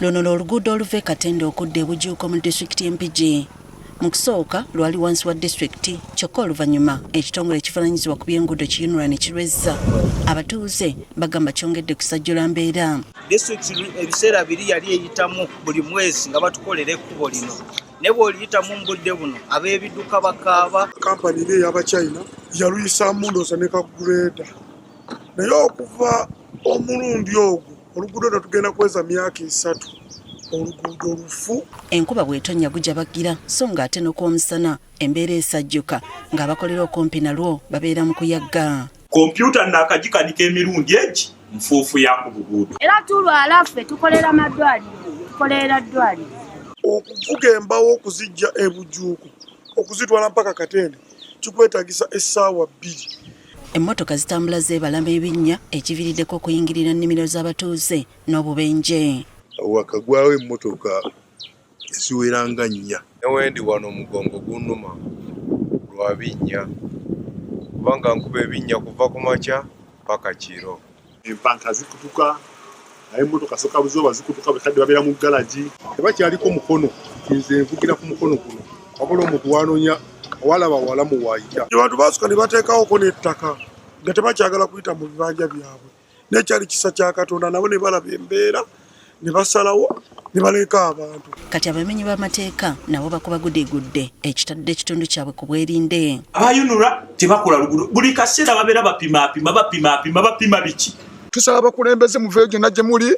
Luno l'oluguudo oluva e Katende okudda e Bujuuko mu disitulikiti y'Empigi. Mu kusooka lwali wansi wa disitulikiti kyokka oluvannyuma ekitongole ekifaananyizibwa ku by'enguudo Kiyunula ne kirwezza. Abatuuze bagamba kyongedde kusajjula mbeera. Disitulikiti ebiseera biri yali eyitamu buli mwezi nga batukolera ekkubo lino. Ne bw'oliyitamu mu budde buno ab'ebidduka bakaaba. Kampani eri ey'Abachina yaluyisaamu ndoosa ne kaguleeda. Naye okuva omulundi ogwo oluguudo netugenda kuweza myaka 3 oluguudo lufu. Enkuba bw'etonnya gujja bagira so ng'ate n'okw'omusana embeera esajjuka ng'abakolera okumpi nalwo babeera mu kuyagga. Kompyuta nakagikanika emirundi egi nfuufu ya ku luguudo. Era tulwala ffe tukolera madwaliro, tukolera ddwaliro. Okuvuga embawo okuzijja e Bujuuko okuzitwala mpaka Katende kikwetagisa essaawa 2. Emmotoka zitambula zeebalama ebinnya ekiviiriddeko okuyingirira nnimiro z'abatuuze n'obubenje. Wakagwawo emmotoka eziweranga 4. Newendi wano omugongo gunnuma lwa binnya kubanga nkuba ebinnya kuva ku makya paka kiro. Empanka zikutuka naye emmotoka soka buzoba zikutuka bekadde babeera mu galaji tebakyaliko mukono nze nvugira ku mukono guno wabula omuntu wanonya walaba walamu waayita. Abantu baasuka ne bateekawoko n'ettaka nga tebakyagala kuyita mu bibanja byabwe. N'ekyali kisa kya Katonda nabo ne balaba embeera ne basalawo ne baleka abantu. Kati abamenyi b'amateeka nabo bakubagudigudde ekitadde ekitundu kyabwe ku bwerinde. Abayunula tebakola luguudo buli kaseera babeera bapima biki. Tusaba abakulembeze muveeyo gyonna gye muli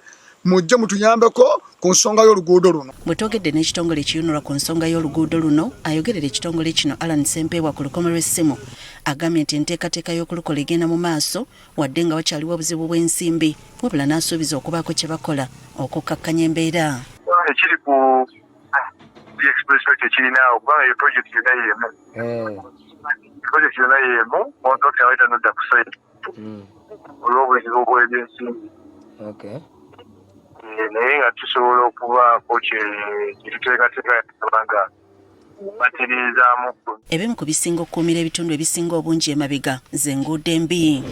mujje mutuyambeko ku nsonga y'oluguudo luno. Bwe twogedde n'ekitongole Kiyunula ku nsonga y'oluguudo luno, ayogerera ekitongole kino Alan Ssempeebwa ku lukomo lw'essimu agambye nti enteekateeka y'okulukola egenda mu maaso wadde nga wakyaliwo obuzibu bw'ensimbi wabula n'asuubiza okubaako kye bakola okukkakkanya embeera. Ekiri ku express ekirina okubanga ye project yonna y'emu. Project yonna y'emu contractor awayita n'odda ku site olw'obuzibu bw'ebyensimbi. Naye nga tusobola okubaako kyetuteekateeka abanga batereezaamu. Ebimu ku bisinga okukuumira ebitundu ebisinga obungi emabega z'enguudo embi.